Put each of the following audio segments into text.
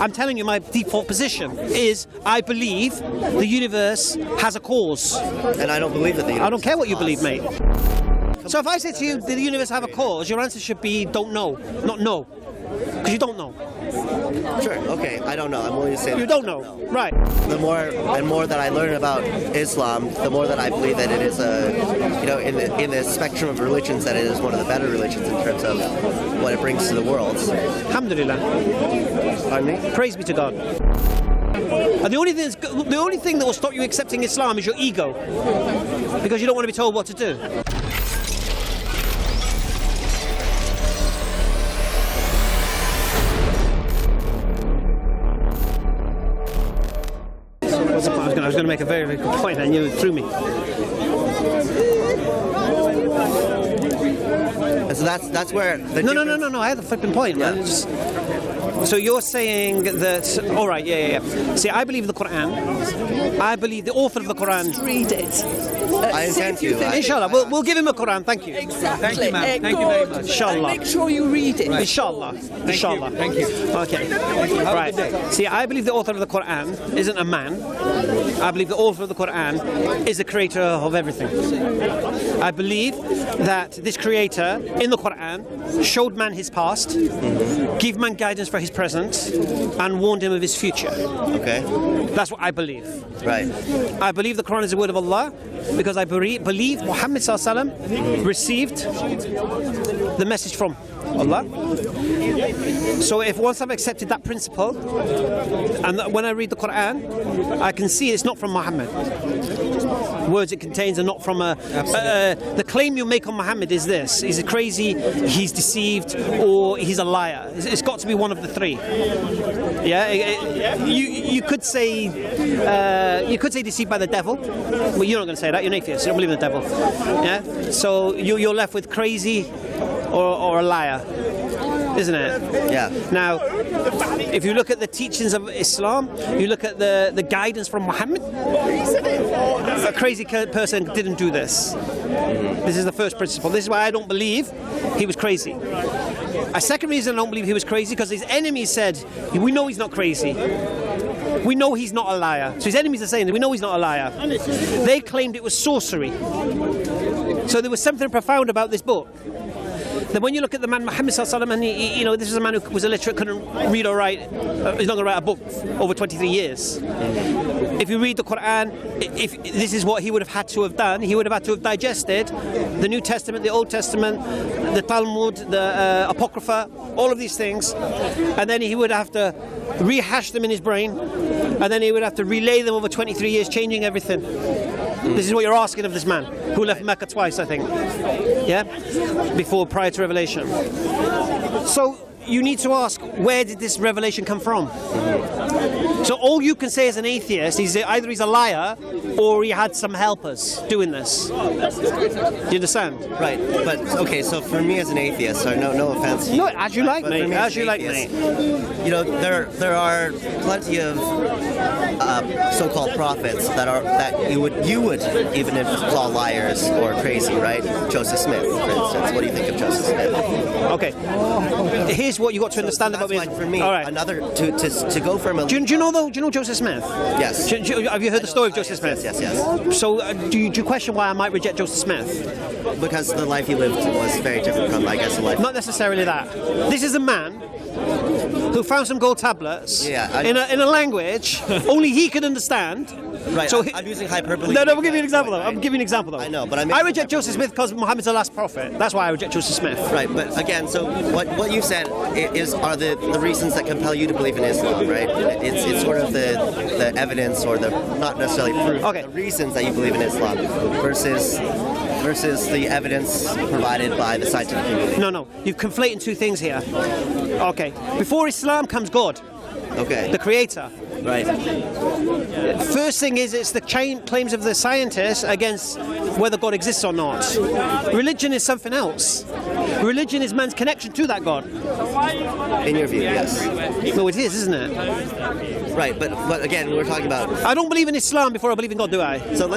I'm telling you my default position is I believe the universe has a cause. And I don't believe that the universe I don't care what you has a believe, cause. mate. So if I say to you, did the universe have a cause? Your answer should be don't know, not no. Because you don't know. Sure, okay, I don't know. I'm willing to say that You don't know. Right. The more that I learn about Islam, the more that I believe that it is in the spectrum of religions, that it is one of the better religions in terms of what it brings to the world. Alhamdulillah. Pardon me? Praise be to God. And the only thing that will stop you accepting Islam is your ego, because you don't want to be told what to do. I was going to make a very, very good point, and you threw me. So that's where the No. I had the flipping point, man. Yeah. So you're saying that? All right, yeah. See, I believe the Quran. I believe the author of the Quran. Read it. I intend to. Inshallah, we'll give him a Quran. Thank you. Exactly. Thank you, ma'am. Thank you very much. Inshallah. Make sure you read it. Right. Inshallah. Inshallah. Thank you. Okay. Thank you. Have a good day. Right. See, I believe the author of the Quran isn't a man. I believe the author of the Quran is the creator of everything. I believe that this creator in the Quran showed man his past, gave man guidance for his present, and warned him of his future. Okay. That's what I believe. Right. I believe the Quran is the word of Allah because I believe Muhammad ﷺ received the message from Allah. So if once I've accepted that principle, and when I read the Quran, I can see it's not from Muhammad. Words it contains are not from the claim you make on Muhammad is this: he's crazy, he's deceived, or he's a liar. It's got to be one of the three. Yeah, you could say deceived by the devil. Well, you're not going to say that. You're an atheist. You don't believe in the devil. Yeah. So you're left with crazy or a liar, isn't it? Yeah. Now, if you look at the teachings of Islam, you look at the guidance from Muhammad, a crazy person didn't do this. This is the first principle. This is why I don't believe he was crazy. A second reason I don't believe he was crazy, because his enemies said, we know he's not crazy. We know he's not a liar. So his enemies are saying that we know he's not a liar. They claimed it was sorcery. So there was something profound about this book. Then when you look at the man Muhammad ﷺ, and this is a man who was illiterate, couldn't read or write, he's not going to write a book over 23 years. If you read the Quran, if this is what he would have had to have done, he would have had to have digested the New Testament, the Old Testament, the Talmud, the Apocrypha, all of these things, and then he would have to rehash them in his brain, and then he would have to relay them over 23 years, changing everything. This is what you're asking of this man, who left Mecca twice, I think, yeah, prior to revelation. So you need to ask, where did this revelation come from? So all you can say as an atheist is either he's a liar or he had some helpers doing this. Do you understand? Right. But okay, so for me as an atheist, so no offense. No, as you like, mate. As you like, mate. There are plenty of so-called prophets that you would even call liars or crazy, right? Joseph Smith, for instance. What do you think of Joseph Smith? Okay. Here's what you got to understand about me. For me, all right. Another to go from a. Do you know Joseph Smith? Yes. Have you heard the story of Joseph Smith? Yes. So do you question why I might reject Joseph Smith? Because the life he lived was very different from, I guess, the life. Not necessarily that. This is a man who found some gold tablets in a language only he could understand. Right. So I'm using hyperbole. No, I'm giving you an example though. I'm giving you an example though. I know, but I reject Joseph Smith because Muhammad's the last prophet. That's why I reject Joseph Smith. Right, but again, so what you said are the reasons that compel you to believe in Islam, right? It's sort of the evidence or the not necessarily proof. Okay. The reasons that you believe in Islam versus the evidence provided by the scientific community. No, you're conflating two things here. Okay, before Islam comes God. Okay. The creator. Right. First thing is it's the claims of the scientists against whether God exists or not. Religion is something else. Religion is man's connection to that God. In your view, yes. No, it is, isn't it? Right, but again, we're talking about. I don't believe in Islam before I believe in God, do I? So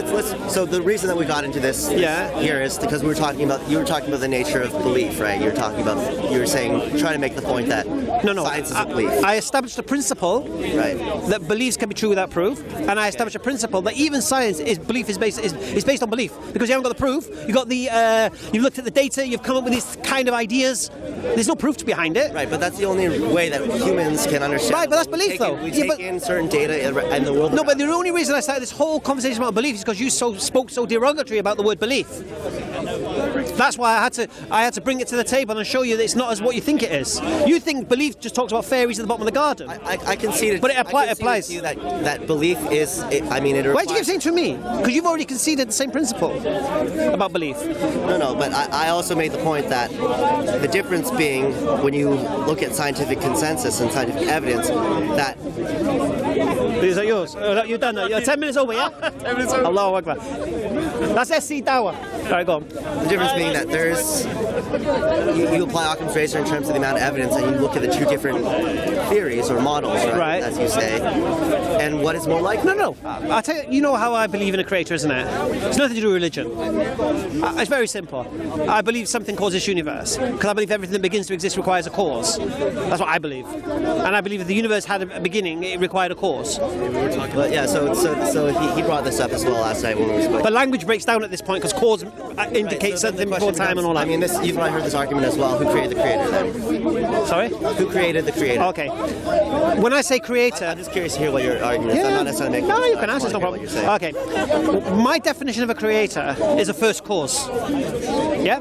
So the reason that we got into this here is because you were talking about the nature of belief, right? You were saying, trying to make the point that science is a belief. I established a principle that beliefs can be true without proof, and I established a principle that even science is based on belief, because you haven't got the proof. You got you've looked at the data, you've come up with these kind of ideas. There's no proof behind it. Right, but that's the only way that humans can understand. Right, but that's belief, though. We take in certain data in the world. No, but the only reason I started this whole conversation about belief is because you spoke so derogatory about the word belief. That's why I had to bring it to the table and show you that it's not as what you think it is. You think belief just talks about fairies at the bottom of the garden. I conceded. But it applies. To you that belief is. Why do you keep saying to me? Because you've already conceded the same principle about belief. No, but I also made the point that the difference being when you look at scientific consensus and scientific evidence that. These are yours. You're done now. You're 10 minutes over, yeah? 10 minutes over. Allahu Akbar. That's EFDawah. All right, go on. The difference being that there's you apply Occam's razor in terms of the amount of evidence, and you look at the two different theories or models, right, as you say, and what is more likely. No. I'll tell you. You know how I believe in a creator, isn't it? It's nothing to do with religion. It's very simple. I believe something causes this universe because I believe everything that begins to exist requires a cause. That's what I believe, and I believe if the universe had a beginning, it required a cause. But yeah, so he brought this up as well last night when we spoke. But language breaks down at this point because cause indicates something before time and all that. I mean, you've probably heard this argument as well. Who created the creator then? Sorry? Who created the creator? Okay. When I say creator... I'm just curious to hear what your argument is. I'm not necessarily making... No, you can answer, it's no problem. Okay. My definition of a creator is a first cause. Yeah?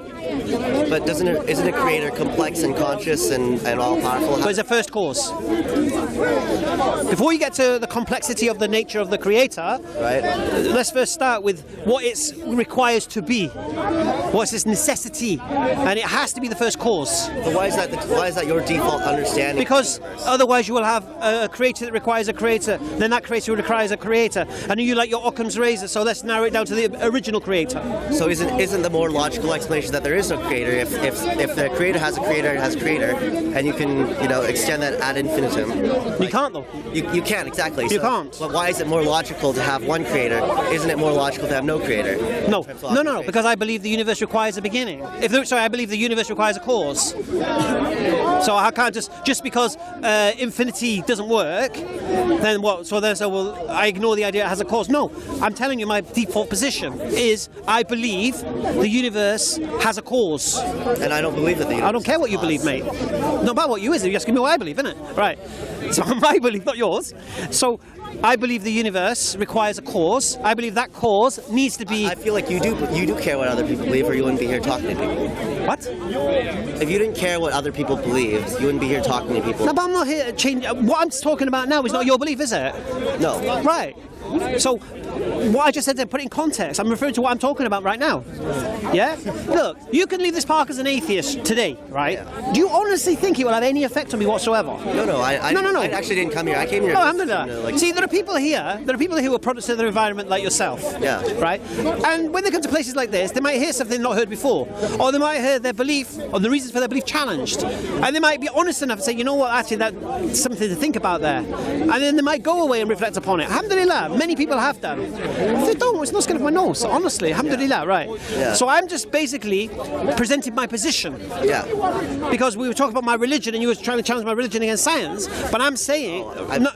But isn't a creator complex and conscious and all-powerful? So it's a first cause. Before you get to the complexity of the nature of the creator, let's first start with what it requires to be. What's its necessity? And it has to be the first cause. But why is that your default understanding? Because otherwise you will have a creator that requires a creator, then that creator requires a creator, and you like your Occam's razor, so let's narrow it down to the original creator. So isn't the more logical explanation that there is no creator? If the creator has a creator, it has a creator, and you can extend that ad infinitum. You can't though. You can't, exactly. You can't. But why is it more logical to have one creator? Isn't it more logical to have no creator? No, because I believe the universe requires a beginning. I believe the universe requires a cause. So I can't just because infinity doesn't work, then what? So I ignore the idea it has a cause. No, I'm telling you my default position is I believe the universe has a cause. And I don't believe that the universe. I don't care what you believe, mate. Not about what you is. You're asking me what I believe, isn't it? Right. So my belief, not yours. So I believe the universe requires a cause. I believe that cause needs to be... I feel like you do care what other people believe, or you wouldn't be here talking to people. What? If you didn't care what other people believe, you wouldn't be here talking to people. No, but I'm not here to change... What I'm talking about now is not your belief, is it? No. Right. So, what I just said there, put it in context. I'm referring to what I'm talking about right now. Yeah? Look, you can leave this park as an atheist today, right? Yeah. Do you honestly think it will have any effect on me whatsoever? No. I actually didn't come here. I came here. No, alhamdulillah. See, there are people here who are products of their environment like yourself. Yeah. Right? And when they come to places like this, they might hear something not heard before. Or they might hear their belief, or the reasons for their belief challenged. And they might be honest enough to say, you know what, actually, that's something to think about there. And then they might go away and reflect upon it. Alhamdulillah. Many people have done. If they don't, it's not skin off my nose. Honestly, alhamdulillah, right? Yeah. So I'm just basically presenting my position. Yeah. Because we were talking about my religion, and you were trying to challenge my religion against science. But I'm saying,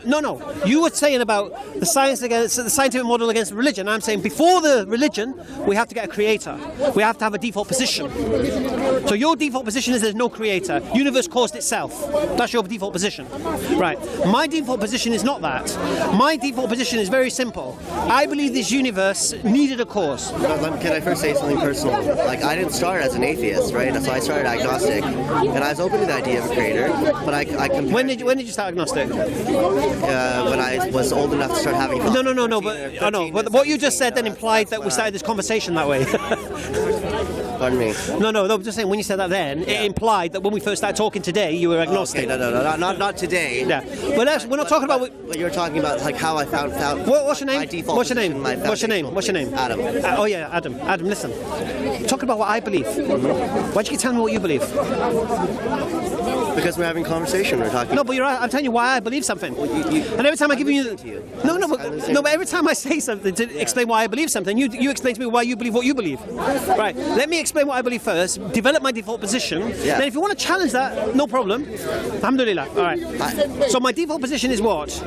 no. You were saying about the scientific model against religion. I'm saying before the religion, we have to get a creator. We have to have a default position. So your default position is there's no creator. Universe caused itself. That's your default position, right? My default position is not that. My default position is very simple. I believe this universe needed a cause. Can I first say something personal? Like, I didn't start as an atheist, right? So I started agnostic, and I was open to the idea of a creator. But I compared. When did you start agnostic? When I was old enough to start having thoughts. No. But what you just said then implied that we started this conversation that way. Pardon me. No, I'm just saying when you said that then, it implied that when we first started talking today, you were agnostic. Okay, no, not today. Yeah. But we're not talking about... But you're talking about like how I found what's your name? my default What's your name? position, What's your name? What's your name? Adam. Oh yeah, Adam. Adam, listen. I'm talking about what I believe. Why don't you tell me what you believe? Because we're having a conversation. We're talking. No, but I'm telling you why I believe something. And every time I give you... But every time I say something to explain why I believe something, you explain to me why you believe what you believe. Right. Let me explain what I believe first, develop my default position. Yeah. Then if you want to challenge that, no problem. Alhamdulillah. All right. So my default position is what?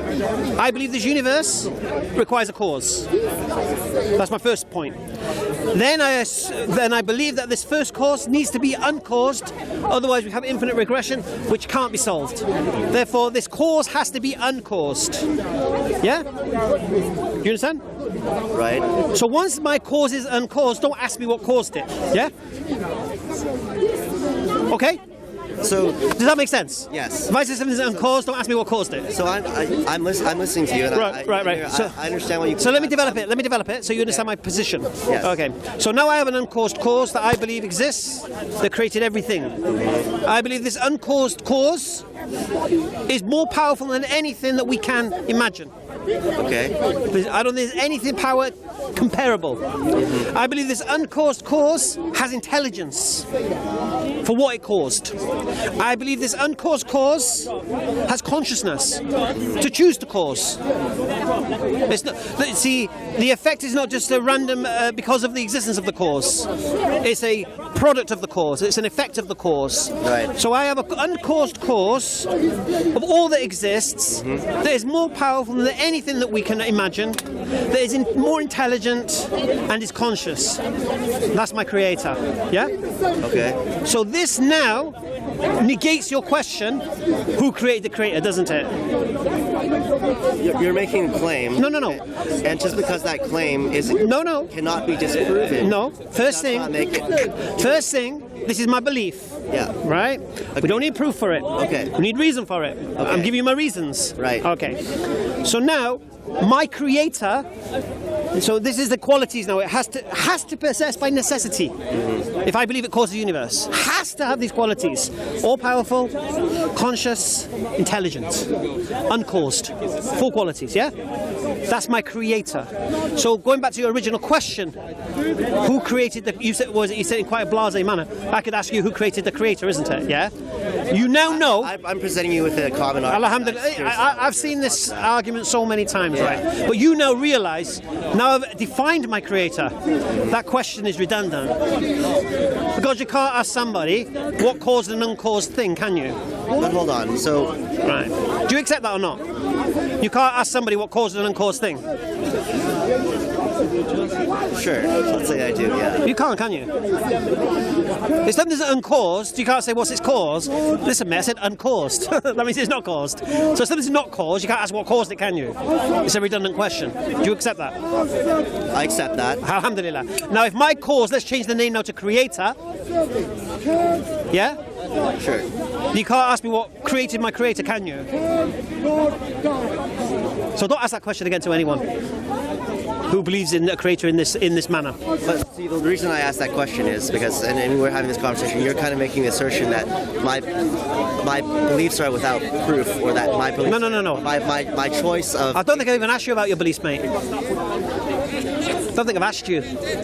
I believe this universe requires a cause. That's my first point. Then I believe that this first cause needs to be uncaused, otherwise we have infinite regression, which can't be solved. Therefore, this cause has to be uncaused. Yeah? You understand? Right. So once my cause is uncaused, don't ask me what caused it. Yeah? Okay? So does that make sense? Yes. If I say something is uncaused, don't ask me what caused it. So I'm listening to you. And Right. So, I understand what you. So let me develop it. So you understand my position. Yes. Okay. So now I have an uncaused cause that I believe exists that created everything. I believe this uncaused cause is more powerful than anything that we can imagine. Okay. I don't think there's anything power comparable. I believe this uncaused cause has intelligence for what it caused. I believe this uncaused cause has consciousness to choose to cause. It's not, see, the effect is not just a random because of the existence of the cause. It's a product of the cause. It's an effect of the cause. Right. So I have an uncaused cause of all that exists that is more powerful than anything that we can imagine, that is more intelligent and is conscious. That's my creator. Yeah? Okay. So this now negates your question, who created the creator, doesn't it? You're making a claim. No. And just because that claim cannot be disproven. No. First thing, this is my belief. Yeah. Right? Okay. We don't need proof for it. Okay. We need reason for it. Okay. I'm giving you my reasons. Right. Okay. So now, my creator, so this is the qualities now, it has to possess by necessity. If I believe it causes the universe, has to have these qualities: all-powerful, conscious, intelligent, uncaused. 4 qualities, yeah? That's my creator. So going back to your original question, who created the... You said it in quite a blasé manner. I could ask you who created the creator, isn't it? Yeah? You now know... I'm presenting you with a common argument. Alhamdulillah. I've seen this argument so many times, right? But you now realise, now I've defined my creator, that question is redundant. Because you can't ask somebody what caused an uncaused thing, can you? But hold on, so... Right. Do you accept that or not? You can't ask somebody what caused an uncaused thing. Sure, let's say I do, yeah. You can't, can you? If something's uncaused, you can't say what's its cause. Listen, mate, I said uncaused. That means it's not caused. So if something's not caused, you can't ask what caused it, can you? It's a redundant question. Do you accept that? I accept that. Alhamdulillah. Now, if my cause, let's change the name now to creator. Yeah? Sure. You can't ask me what created my creator, can you? So don't ask that question again to anyone who believes in a creator in this manner. But see, the reason I asked that question is because, and we're having this conversation, you're kind of making the assertion that my beliefs are without proof, or that my beliefs... No. My choice of... I don't think I even asked you about your beliefs, mate. I don't think I've asked you.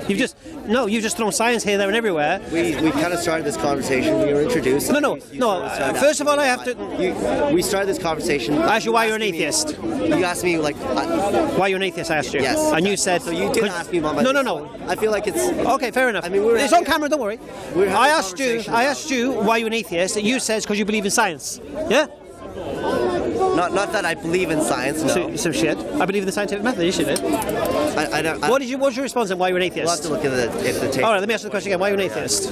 You've just thrown science here, there, and everywhere. We kind of started this conversation. We were introduced. No. First of all, I have to. We started this conversation. I asked you why you're an atheist. You asked me like. Why you're an atheist? I asked you. Yes. And you said. So you did ask me about my. No. I feel like it's. Okay, fair enough. I mean, it's on camera. Don't worry. I asked you why you're an atheist, and you said it's because you believe in science. Yeah. Not that I believe in science, no. So shit. I believe in the scientific method, you should. What's your response and why you're an atheist? We'll have to look at the tape. Alright, let me ask you the question again. Why are you an atheist?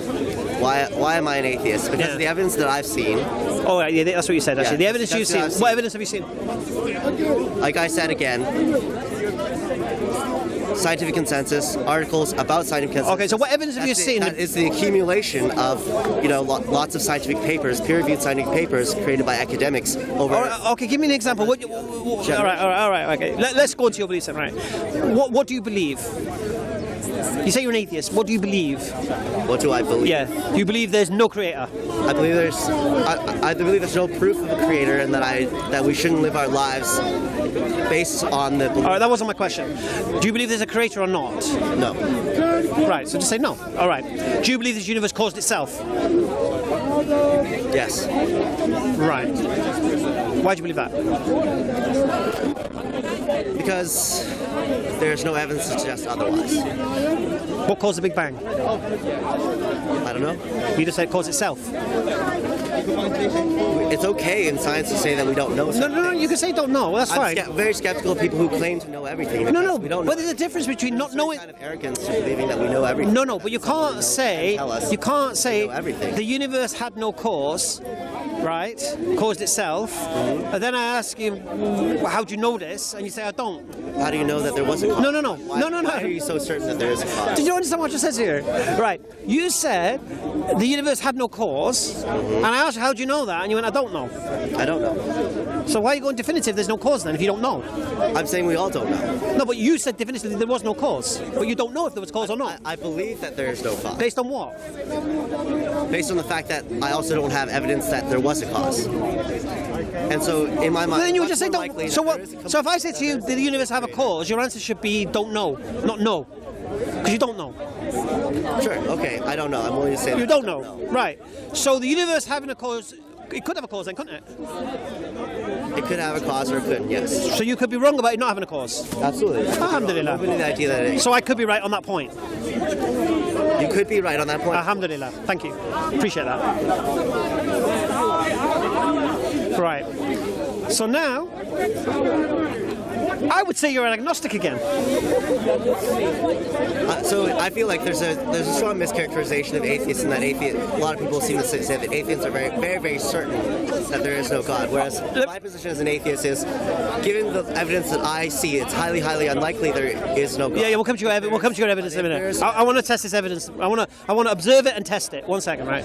Why am I an atheist? Because of the evidence that I've seen. Oh, yeah, that's what you said, actually. Yeah, the evidence you've seen. What evidence have you seen? Like I said again, scientific consensus, articles about scientific consensus. Okay, so what evidence have you seen? That is the accumulation of, lots of scientific papers, peer-reviewed scientific papers created by academics over... Okay, give me an example. All right, okay. Let's go into your beliefs then, right? What do you believe? You say you're an atheist. What do you believe? What do I believe? Yeah. Do you believe there's no creator? I believe I believe there's no proof of a creator, and that we shouldn't live our lives based on the belief. All right, that wasn't my question. Do you believe there's a creator or not? No. Right, so just say no. All right. Do you believe this universe caused itself? Yes. Right. Why do you believe that? Because there's no evidence to suggest otherwise. What caused the Big Bang? I don't know. You just said it caused itself. It's okay in science to say that we don't know something. No, you can say don't know. Well, that's fine. I'm very skeptical of people who claim to know everything. No, we don't but there's a difference between not knowing. Kind of arrogance to believing that we know everything. No, but you can't say everything. The universe had no cause, right? Caused itself. And then I ask you, how do you know this? And you say I don't. How do you know that there was a cause? No. Why are you so certain that there is a cause? Did you understand what I just said here? Right. You said the universe had no cause, and I asked you, how do you know that? And you went, I don't know. I don't know. So why are you going definitive? There's no cause then if you don't know. I'm saying we all don't know. No, but you said definitively there was no cause, but you don't know if there was cause or not. I believe that there is no cause. Based on what? Based on the fact that I also don't have evidence that there was a cause. And so, in my mind, then you would just say don't. So what? So if I say to you, did the universe have a cause? Your answer should be don't know, not no, because you don't know. Sure. Okay. I don't know. I'm willing to say that. You don't know, right? So the universe having a cause, it could have a cause, then, couldn't it? It could have a cause or it couldn't. Yes. So you could be wrong about it not having a cause. Absolutely. Alhamdulillah. The idea that So I could be right on that point. You could be right on that point. Alhamdulillah. Thank you. Appreciate that. Right. So now, I would say you're an agnostic again. So I feel like there's a strong mischaracterization of atheists, in that a lot of people seem to say that atheists are very, very, very certain that there is no God. Whereas my position as an atheist is, given the evidence that I see, it's highly, highly unlikely there is no God. Yeah, we'll come to your evidence. We'll come to your evidence in a minute. I want to test this evidence. I want to observe it and test it. 1 second, right?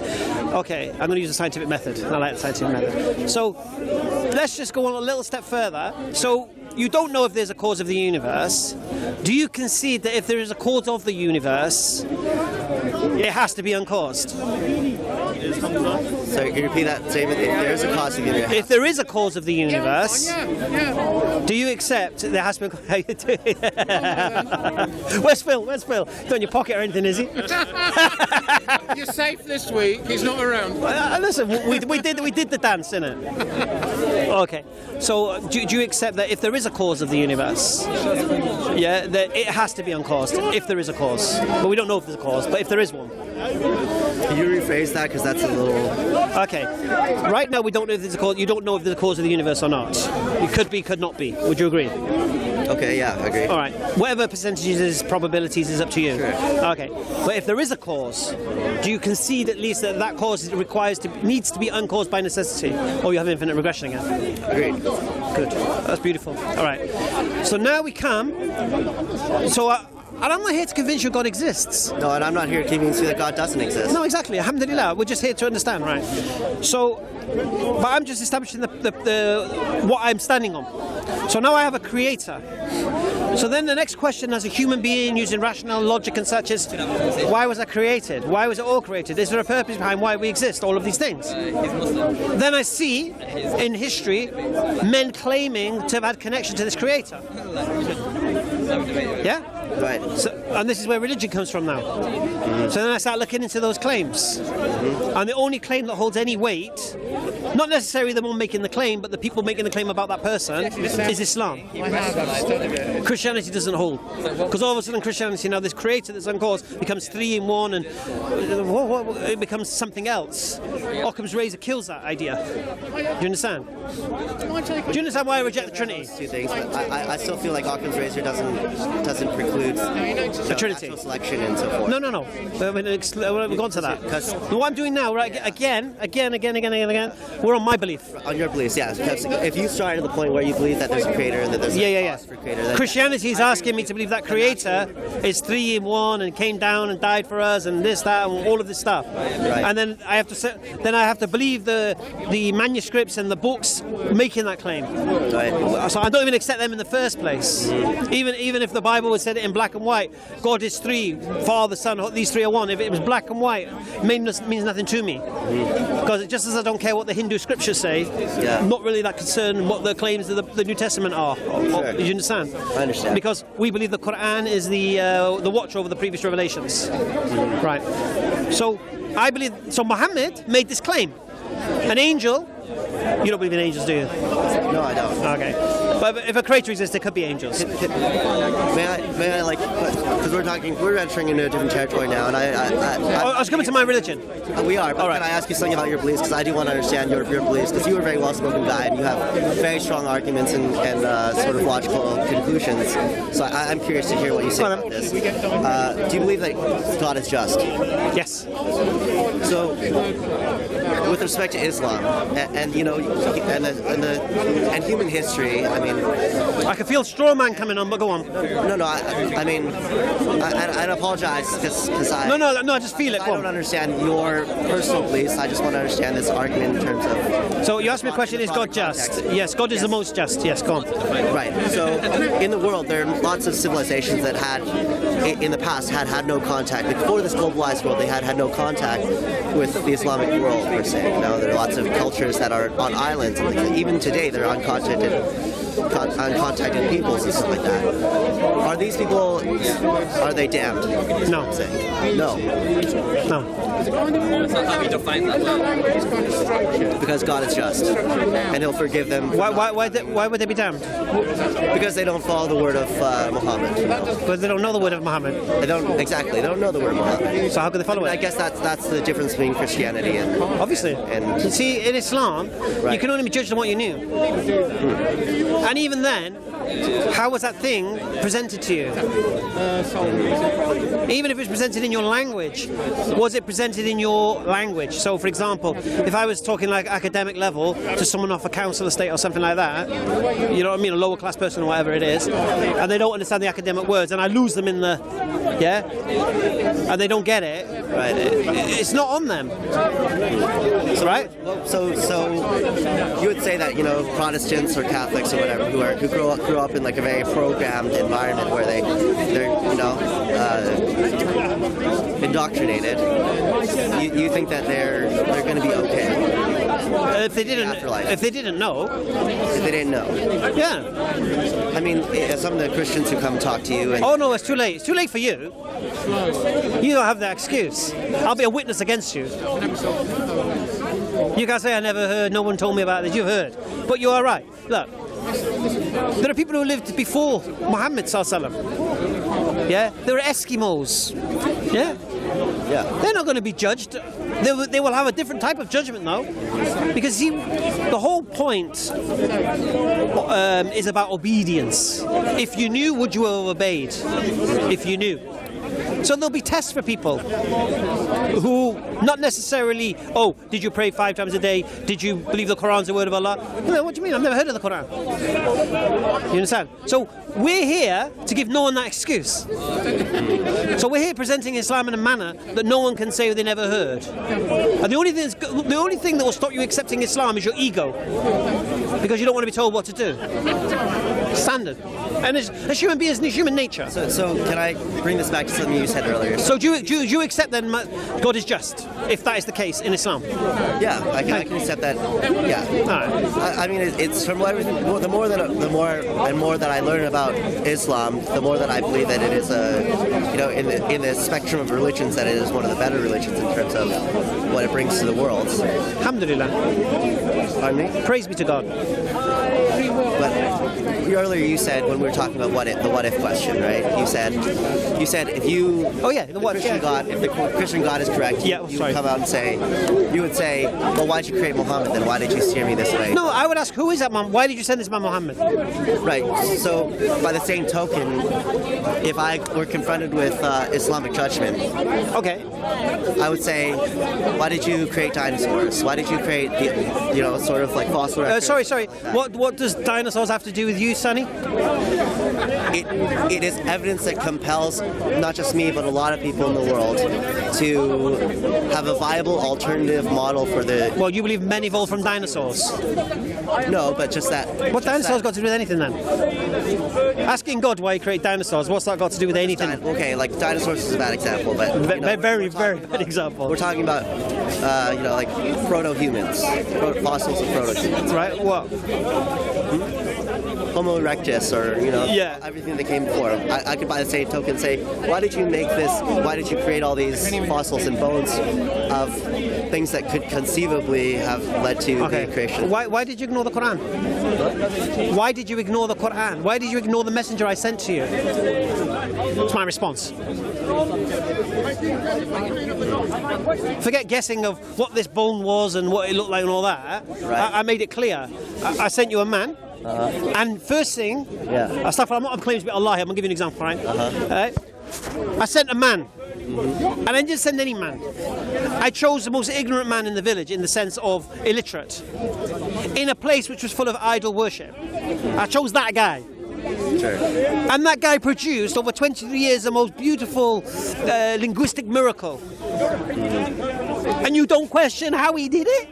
Okay, I'm going to use a scientific method. I like the scientific method. So let's just go on a little step further. So you don't know if there's a cause of the universe. Do you concede that if there is a cause of the universe, it has to be uncaused? So can you repeat that statement? If there is a cause of the universe. If there is a cause of the universe, do you accept there has to be? How you doing? Where's Phil? Where's Phil? Not in your pocket or anything, is he? You're safe this week. He's not around. Listen, we did the dance, innit? Okay. So do you accept that if there is a cause of the universe, that it has to be uncaused if there is a cause? But we don't know if there's a cause. But if there is one. Can you rephrase that, because that's a little... Okay. Right now we don't know if there's a cause. You don't know if there's a cause of the universe or not. It could be, could not be. Would you agree? Okay, yeah, I agree. All right. Whatever percentages, probabilities is up to you. Sure. Okay. But if there is a cause, do you concede at least that that cause needs to be uncaused by necessity? Or you have infinite regression again? Agreed. Good. That's beautiful. All right. So now we come. And I'm not here to convince you God exists. No, and I'm not here to convince you that God doesn't exist. No, exactly. Alhamdulillah. We're just here to understand, right? So, but I'm just establishing what I'm standing on. So now I have a creator. So then the next question, as a human being using rational logic and such, is why was I created? Why was it all created? Is there a purpose behind why we exist? All of these things. Then I see in history men claiming to have had connection to this creator. Yeah? Right. So, and this is where religion comes from now. Mm-hmm. So then I start looking into those claims. Mm-hmm. And the only claim that holds any weight, not necessarily the one making the claim, but the people making the claim about that person, is Islam. Christianity doesn't hold. Because all of a sudden Christianity, now this creator that's uncaused, becomes 3 in 1, and it becomes something else. Occam's razor kills that idea. Do you understand? Do you understand why I reject the Trinity? Two things, but I still feel like Occam's razor doesn't preclude the Trinity selection and so forth. No. We've gone to that. What I'm doing now, right? Again, we're on my belief. On your beliefs, yeah. Because if you start at the point where you believe that there's a creator and that there's a cause for a creator, Christianity is asking me to believe that creator is 3 in 1 and came down and died for us and this, that, and all of this stuff. Right. And then I have to believe the manuscripts and the books making that claim. Right. So I don't even accept them in the first place. Even if the Bible said it in black and white, God is three, Father, Son, these three are one. If it was black and white, it means nothing to me. Because just as I don't care what the Hindu scriptures say, I'm not really that concerned what the claims of the New Testament are. Sure. You understand? I understand. Because we believe the Quran is the watch over the previous revelations. Right. So I believe. So Muhammad made this claim. An angel. You don't believe in angels, do you? No, I don't. Okay. But if a creator exists, there could be angels. May I like, because we're entering into a different territory now, and I was coming to my religion. We are, but All right. Can I ask you something about your beliefs? Because I do want to understand your beliefs, because you're a very well-spoken guy, and you have very strong arguments and sort of logical conclusions. So I'm curious to hear what you say about this. Do you believe that God is just? Yes. So, with respect to Islam, and you know, and human history, I mean, I can feel straw man coming on, but go on. No, I mean, I apologize because I. No, I just feel it. I don't understand your personal beliefs. I just want to understand this argument in terms of. So you asked me a question: is God just? Context. Yes, God is the most just. Yes, go on. Right. So, in the world, there are lots of civilizations that had, in the past, had no contact. Before this globalized world, they had no contact with the Islamic world per se. You know, there are lots of cultures that are on islands, and even today, they're uncontacted peoples and stuff like that. Are these people? Are they damned? No. No. How we define that? Because God is just, and He'll forgive them. Why would they be damned? Because they don't follow the word of Muhammad. Because they don't know the word of Muhammad. They don't know the word of Muhammad. So how can they follow it? I guess that's the difference between Christianity and obviously. And you see, in Islam, you can only be judged on what you knew. And even then, how was that thing presented to you? Even if it was presented in your language, was it presented in your language? So, for example, if I was talking like academic level to someone off a council estate or something like that, you know what I mean, a lower class person or whatever it is, and they don't understand the academic words, and I lose them in the, and they don't get it, right? It's not on them, right? So you would say that, you know, Protestants or Catholics or whatever who grew up in like a very programmed environment where they're you know indoctrinated. You think that they're going to be okay? If they didn't know. If they didn't know. Yeah. I mean, some of the Christians who come talk to you and. Oh no, it's too late. It's too late for you. You don't have that excuse. I'll be a witness against you. You can't say I never heard, no one told me about this. You've heard. But you are right. Look, there are people who lived before Muhammad Sallallahu Alaihi Wasallam. Yeah? There are Eskimos. Yeah? Yeah. They're not going to be judged. They will have a different type of judgment though. Because the whole point is about obedience. If you knew, would you have obeyed? If you knew. So there'll be tests for people who not necessarily, did you pray 5 times a day? Did you believe the Quran's the word of Allah? No, what do you mean? I've never heard of the Quran. You understand? So we're here to give no one that excuse. So we're here presenting Islam in a manner that no one can say they never heard. And the only thing that will stop you accepting Islam is your ego. Because you don't want to be told what to do. Standard. And as human beings, it's human nature. So can I bring this back to something you said earlier? So do you accept then God is just, if that is the case in Islam? Yeah, I can accept that. Yeah. All right. I mean, it's from everything. The more that I learn about Islam, the more that I believe that it is in the spectrum of religions, that it is one of the better religions in terms of what it brings to the world. Alhamdulillah. Pardon me? Praise be to God. But earlier you said, when we were talking about the what if question, right? You said if you if the Christian God is correct, you would come out and say, well, why'd you create Muhammad then? Why did you steer me this way? No, I would ask, who is that man? Why did you send this man Muhammad? Right. So by the same token, if I were confronted with Islamic judgment, okay, I would say, why did you create dinosaurs? Why did you create the, sort of like fossil records? Sorry. What does dinosaurs have to do with you, Sonny? It is evidence that compels not just me, but a lot of people in the world to have a viable alternative model for the... Well, you believe men evolved from dinosaurs? No, but just that... What dinosaurs got to do with anything then? Asking God why he created dinosaurs, what's that got to do with anything? Okay, like dinosaurs is a bad example, but... Very bad example. We're talking about, like proto-humans, fossils of proto-humans. Right, what? Homo erectus, or everything that came before. I could by the same token say, why did you make this? Why did you create all these fossils and bones of things that could conceivably have led to the creation? Why did you ignore the Quran? Why did you ignore the Quran? Why did you ignore the messenger I sent to you? That's my response. Forget guessing of what this bone was and what it looked like and all that. Right. I made it clear. I sent you a man. And first thing, stuff I'm not claiming to be Allah. I'm going to give you an example, right? I sent a man, and I didn't just send any man. I chose the most ignorant man in the village, in the sense of illiterate, in a place which was full of idol worship. I chose that guy. Sure. And that guy produced over 23 years the most beautiful linguistic miracle. And you don't question how he did it?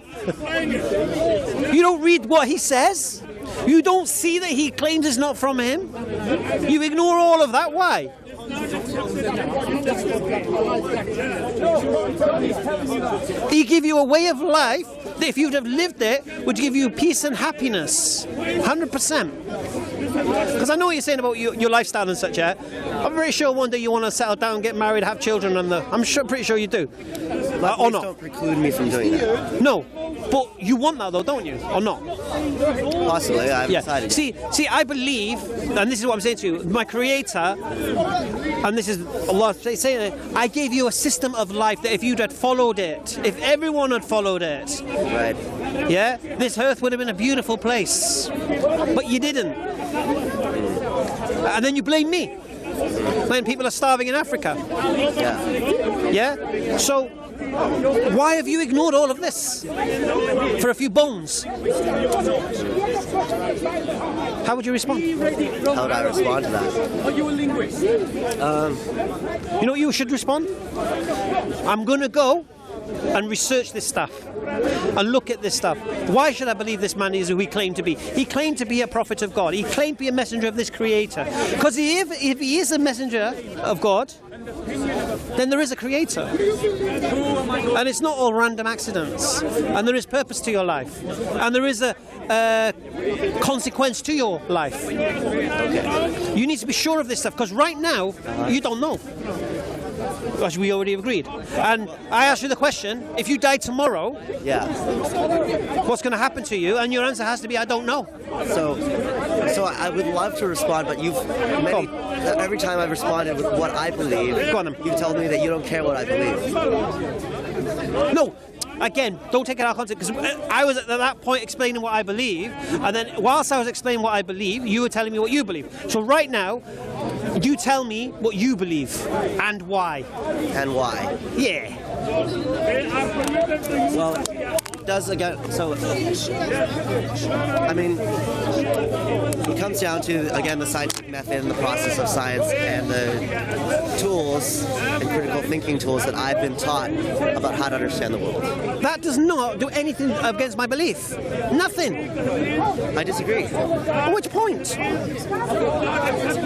You don't read what he says? You don't see that he claims it's not from him? You ignore all of that. Why? He gave you a way of life that if you'd have lived it would give you peace and happiness. 100%. Because I know what you're saying about your lifestyle and such, I'm very sure one day you want to settle down, get married, have children, and pretty sure you do. Or not. Don't preclude me from doing that. No. But you want that though, don't you? Or not? Possibly, I haven't decided. See, I believe, and this is what I'm saying to you, my Creator, and this is Allah saying it, I gave you a system of life that if you'd had followed it, if everyone had followed it, right? Yeah, this earth would have been a beautiful place. But you didn't. And then you blame me when people are starving in Africa. Yeah? So why have you ignored all of this for a few bones? How would you respond? How would I respond to that? Are you a linguist? You know what you should respond? I'm going to go and research this stuff and look at this stuff. Why should I believe this man is who he claimed to be? He claimed to be a prophet of God. He claimed to be a messenger of this Creator. Because if he is a messenger of God, then there is a Creator. And it's not all random accidents. And there is purpose to your life. And there is a consequence to your life. Okay. You need to be sure of this stuff, because right now, you don't know. As we already agreed. And I asked you the question, if you died tomorrow, what's going to happen to you? And your answer has to be, I don't know. So I would love to respond, but every time I've responded with what I believe, you've told me that you don't care what I believe. No. Again, don't take it out of context, because I was at that point explaining what I believe, and then whilst I was explaining what I believe, you were telling me what you believe. So right now, you tell me what you believe and why. And why? Yeah. Well, it does again. So, I mean, it comes down to, again, the scientific method and the process of science and the tools and critical thinking tools that I've been taught about how to understand the world. That does not do anything against my belief. Nothing. I disagree. At which point?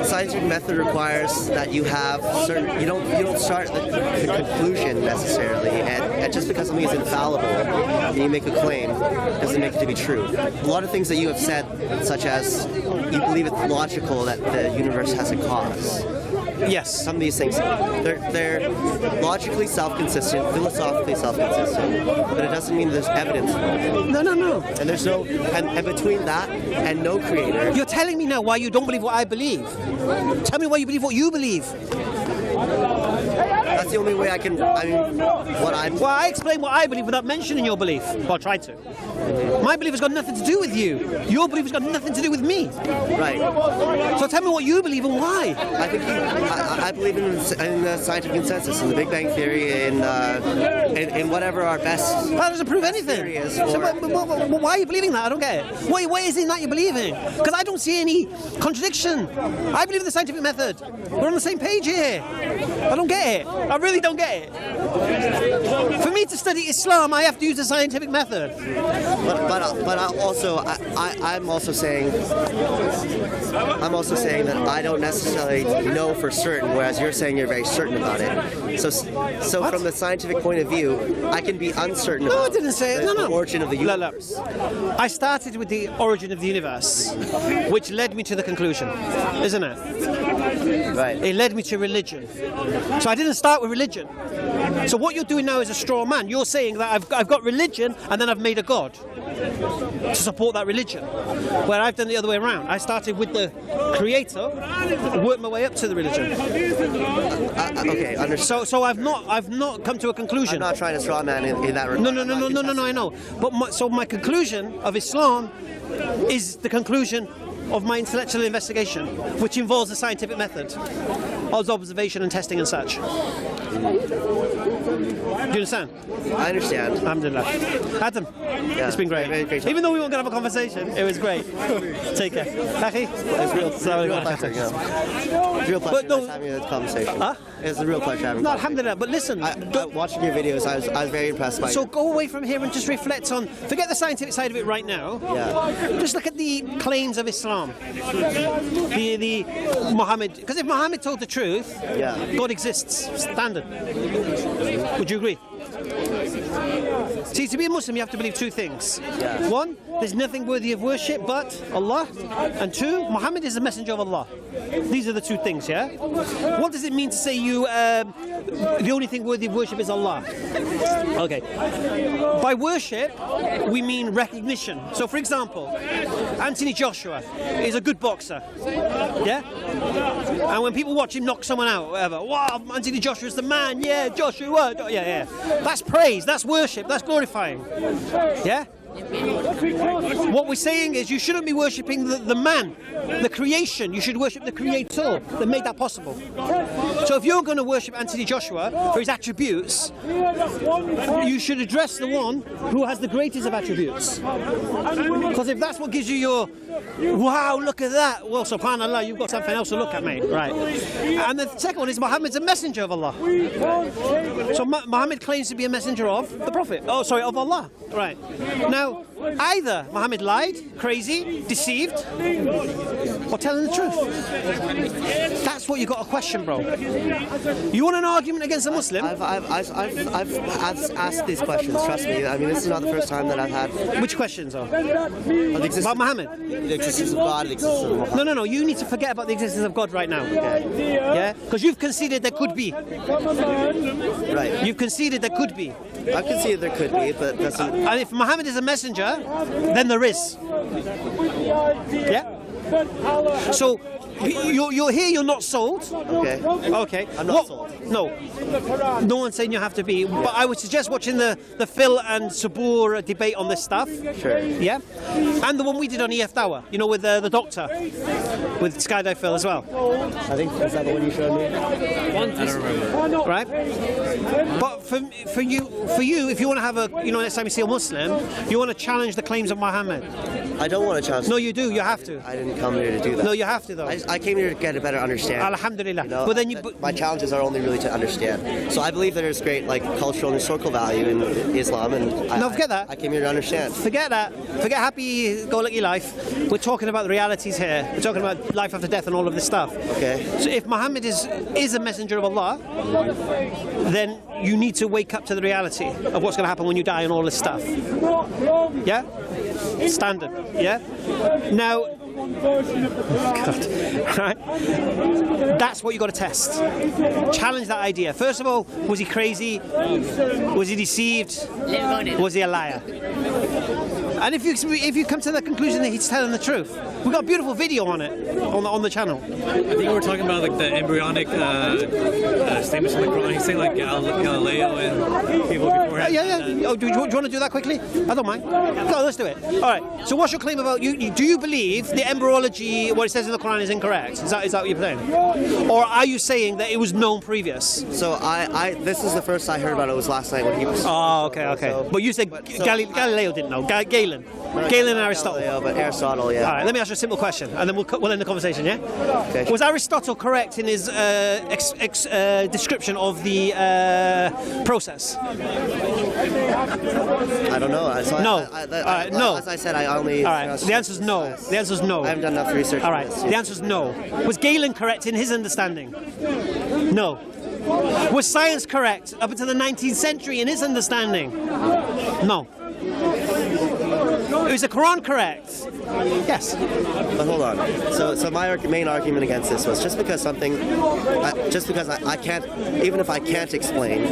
Scientific method requires that you have certain. You don't start the conclusion necessarily, and just because something is infallible and you make a claim doesn't make it to be true. A lot of things that you have said, such as you believe it's logical that the universe has a cause. Yes. Some of these things, they're logically self-consistent, philosophically self-consistent, but it doesn't mean there's evidence for it. No. And there's no, and between that and no creator. You're telling me now why you don't believe what I believe. Tell me why you believe what you believe. that's the only way I can. I mean, what I'm. Well, I explain what I believe without mentioning your belief. Well, I tried to. My belief has got nothing to do with you. Your belief has got nothing to do with me. Right. So tell me what you believe and why. I think I believe in the scientific consensus, in the Big Bang Theory, in whatever our best. That doesn't prove anything. Is So why are you believing that? I don't get it. What is it that you're believing? Because I don't see any contradiction. I believe in the scientific method. We're on the same page here. I don't get it. I really don't get it. For me to study Islam, I have to use the scientific method. But I'm also saying that I don't necessarily know for certain, whereas you're saying you're very certain about it. So from the scientific point of view, I can be uncertain No, I about didn't say it. the No. origin of the universe. I started with the origin of the universe, which led me to the conclusion, isn't it? Right. It led me to religion. So I didn't start with religion. So what you're doing now is a straw man. You're saying that I've got religion and then I've made a god to support that religion, where I've done the other way around. I started with the creator and worked my way up to the religion. Okay, understood. So I've not come to a conclusion. I'm not trying to straw man in that regard. No, I know. But my conclusion of Islam is the conclusion of my intellectual investigation, which involves the scientific method, of observation and testing and such. Do you understand? I understand. Alhamdulillah. Adam, it's been great. Great. Even though we weren't going to have a conversation, it was great. Take care. Akhi? It's real pleasure. Real pleasure. But no- having this conversation. Huh? It's a real pleasure having. No, alhamdulillah. But listen, Watching your videos, I was very impressed by. so go away from here and just reflect on, forget the scientific side of it right now. Yeah. Just look at the claims of Islam. The Muhammad, because if Muhammad told the truth, Yeah. God exists, standard. Would you agree? See, to be a Muslim, you have to believe two things. Yeah. One, there's nothing worthy of worship but Allah. And two, Muhammad is the messenger of Allah. These are the two things, yeah? What does it mean to say the only thing worthy of worship is Allah? Okay. By worship, we mean recognition. So, for example, Anthony Joshua is a good boxer, yeah? And when people watch him knock someone out, whatever, wow, Anthony Joshua's the man, yeah, Joshua, yeah. That's praise, that's worship, that's glorifying, yeah? What we're saying is you shouldn't be worshipping the man, the creation. You should worship the creator that made that possible. So if you're going to worship Anthony Joshua for his attributes, you should address the one who has the greatest of attributes. Because if that's what gives you your, wow, look at that, well, subhanallah, you've got something else to look at, mate. Right. And the second one is Muhammad's a messenger of Allah. So Muhammad claims to be a messenger of the Prophet. Oh, sorry, of Allah. Right. Now, either Muhammad lied, crazy, deceived, or telling the truth. That's what you got to question, bro. You want an argument against a Muslim? I've asked these questions. Trust me. I mean, this is not the first time that I've had. Which questions are? About About Muhammad? The existence of God, the existence of Muhammad. No. You need to forget about the existence of God right now. Yeah? Because you've conceded there could be. Right. You've conceded there could be. I've conceded there could be, but that's not. And if Muhammad is a messenger, then there is. Yeah? So, you're here, you're not sold. Okay. Okay. I'm not sold. No. No one's saying you have to be. But I would suggest watching the Phil and Sabur debate on this stuff. Sure. Yeah? And the one we did on EFDawah, you know, with the doctor. With Skydive Phil as well. I think, is that the one you showed me? I don't remember. Right? But for you, if you want to have next time you see a Muslim, you want to challenge the claims of Muhammad. I don't want to challenge. No, you do. You have to. I didn't come here to do that. No, you have to, though. I came here to get a better understanding. Alhamdulillah. You know, But then my challenges are only really to understand. So I believe that there's great cultural and historical value in Islam, and forget that. I came here to understand. Forget that. Forget happy-go-lucky life. We're talking about the realities here. We're talking about life after death and all of this stuff. Okay. So if Muhammad is a messenger of Allah, then you need to wake up to the reality of what's going to happen when you die and all this stuff. Yeah? Standard. Yeah? Now, God. Right? That's what you got to test. Challenge that idea. First of all, was he crazy? Was he deceived? Was he a liar? And if you come to the conclusion that he's telling the truth, we've got a beautiful video on it on the channel. I think we're talking about like the embryonic statements in the Quran. He's saying like Galileo and people before him. Yeah. Oh, do you want to do that quickly? I don't mind. No, let's do it. All right. So, what's your claim about you? Do you believe the embryology, what it says in the Quran, is incorrect? Is that what you're saying? Or are you saying that it was known previous? So this is the first I heard about it was last night when he was. Oh, okay. So, but you said Galileo didn't know. Galen and Aristotle. Galileo, but Aristotle, yeah. All right. Let me ask you a simple question, and then we'll end the conversation. Yeah. Okay. Was Aristotle correct in his description of the process? I don't know. So No. No. As I said, I only. All right. The answer's no. The answer's no. I haven't done enough research. All right. The answer's no. Was Galen correct in his understanding? No. Was science correct up until the 19th century in his understanding? No. Is the Quran correct? Yes. But hold on. So my main argument against this was just because I can't, even if I can't explain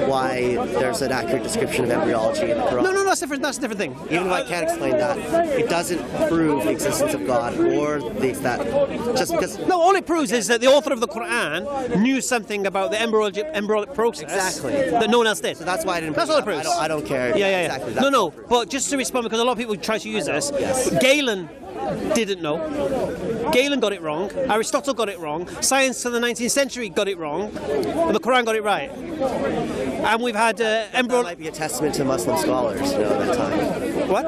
why there's an accurate description of embryology in the Quran. No, that's different. That's a different thing. Even if I can't explain that, it doesn't prove the existence of God or that. Just because. No, all it proves is that the author of the Quran knew something about the embryonic process. Exactly. That no one else did. So that's why I didn't. That's all it proves. I don't care. Yeah. Exactly. No. But just to respond, because a lot of people try to use this. Yes. Galen didn't know. Galen got it wrong. Aristotle got it wrong. Science to the 19th century got it wrong. And the Quran got it right. And we've had That might be a testament to Muslim scholars, at that time. What?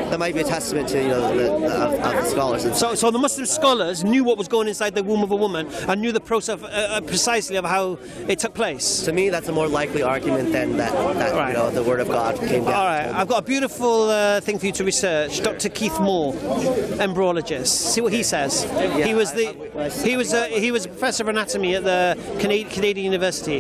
That might be a testament to the scholars. So the Muslim scholars knew what was going inside the womb of a woman and knew the process precisely of how it took place. To me, that's a more likely argument than that Right. the Word of God came down. All right, I've got a beautiful thing for you to research. Dr. Keith Moore, embryologist. See what he says. Yeah, He was a professor of anatomy at the Canadian University.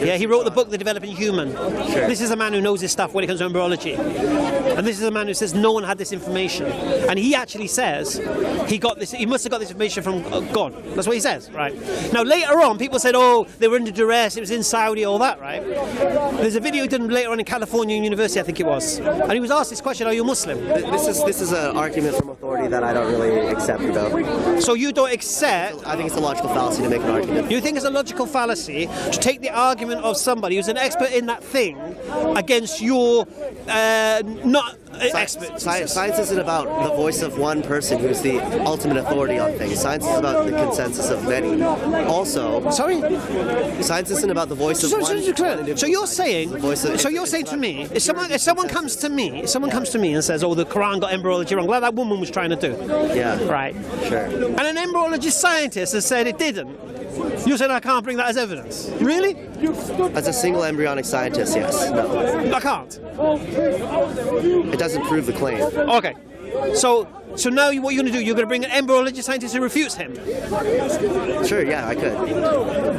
Yeah, he wrote the book The Developing Human. Sure. This is a man who knows his stuff when it comes to embryology, and this is a man who says no one had this information. And he actually says he must have got this information from God. That's what he says, right? Now later on, people said, oh, they were under duress. It was in Saudi, all that, right? There's a video done later on in California University, I think it was, and he was asked this question: are you Muslim? This is an argument from authority that I don't really accept, though. So you don't accept? I think it's a logical fallacy to make an argument. You think it's a logical fallacy to take the argument of somebody who's an expert in that thing against your not expert? Science isn't about the voice of one person who's the ultimate authority on things. Science is about the consensus of many. Also, Sorry? science isn't about the voice of one. So you're saying? So you're saying to me, if someone comes to me and says, "Oh, the Quran got embryology wrong," like that woman was trying to do, Yeah. right? Sure. And an embryologist scientist has said it didn't. You said I can't bring that as evidence. Really? As a single embryonic scientist, yes. No. I can't. It doesn't prove the claim. Okay. So now what you're going to do? You're going to bring an embryology scientist who refutes him. Sure, yeah, I could.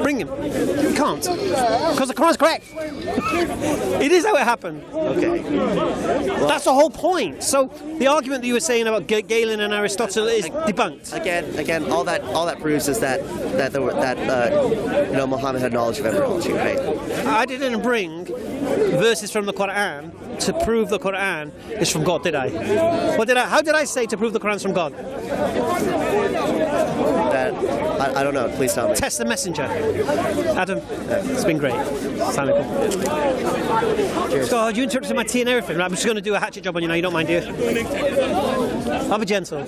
Bring him. You can't, because the Quran's correct. It is how it happened. Okay. That's the whole point. So the argument that you were saying about Galen and Aristotle is debunked. Again, all that proves is that Muhammad had knowledge of embryology, right? I didn't bring verses from the Quran to prove the Quran is from God, did I? How did I say to prove the Quran's from God? I don't know. Please tell me. Test the messenger. Adam, it's been great. Assalamu alaikum. God, you interrupted my tea and everything. I'm just going to do a hatchet job on you now. You don't mind, do you? I'll be gentle. I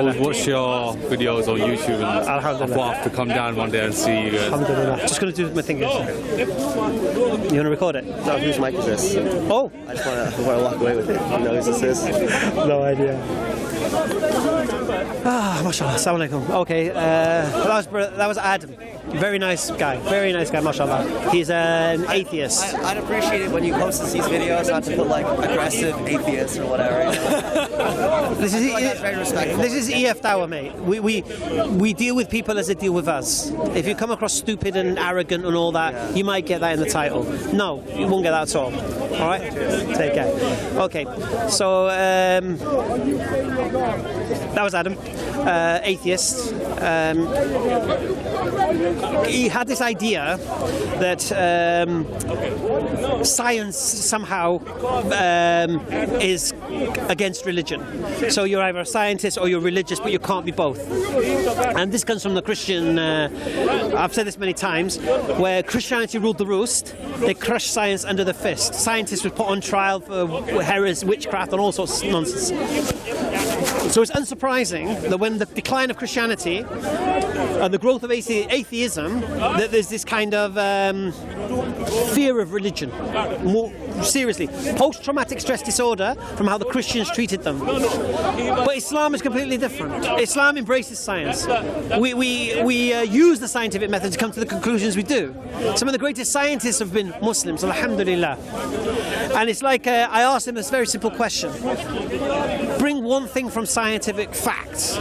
would watch your videos on YouTube and I thought I have to come down one day and see you guys. Alhamdulillah. Just going to do my thing. You want to record it? No, whose mic is this? Oh. I just want to walk away with it. You know who this is? No idea. Mashallah, assalamu alaikum. Okay, that was Adam. Very nice guy, mashallah. He's an atheist. I'd appreciate it when you post these videos not to put like aggressive atheist or whatever. You know? This is very respectful. This is EFDawah, mate. We deal with people as they deal with us. If you come across stupid and arrogant and all that, you might get that in the title. No, you won't get that at all. All right? Take care. Okay, so that was Adam, atheist. he had this idea that science somehow is against religion. So you're either a scientist or you're religious, but you can't be both. And this comes from the Christian, I've said this many times, where Christianity ruled the roost. They crushed science under the fist. Scientists were put on trial for heresy, witchcraft and all sorts of nonsense. So it's unsurprising that when the decline of Christianity and the growth of atheism, that there's this kind of fear of religion. More seriously, post-traumatic stress disorder from how the Christians treated them. But Islam is completely different. Islam embraces science. We use the scientific method to come to the conclusions we do. Some of the greatest scientists have been Muslims, alhamdulillah. And it's like I asked them this very simple question. Bring one thing from scientific facts,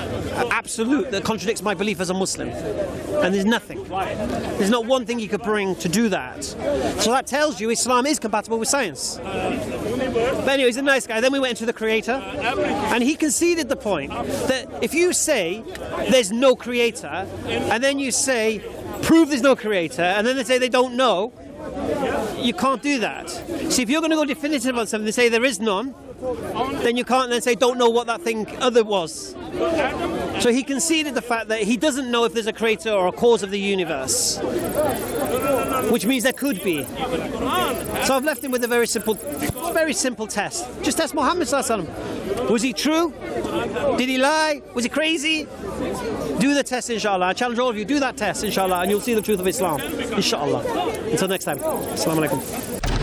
absolute, that contradicts my belief as a Muslim. And there's nothing. There's not one thing you could bring to do that. So that tells you Islam is compatible with science. But anyway, he's a nice guy. Then we went into the Creator, and he conceded the point that if you say there's no Creator, and then you say prove there's no Creator, and then they say they don't know, you can't do that. So if you're going to go definitive on something and say there is none, then you can't then say don't know what that thing other was. So he conceded the fact that he doesn't know if there's a creator or a cause of the universe, which means there could be. So I've left him with a very simple test. Just test Muhammad sallallahu alaihi wasallam. Was he true? Did he lie? Was he crazy? Do the test, inshallah. I challenge all of you, do that test, inshallah, and you'll see the truth of Islam, inshallah. Until next time. Assalamu alaikum.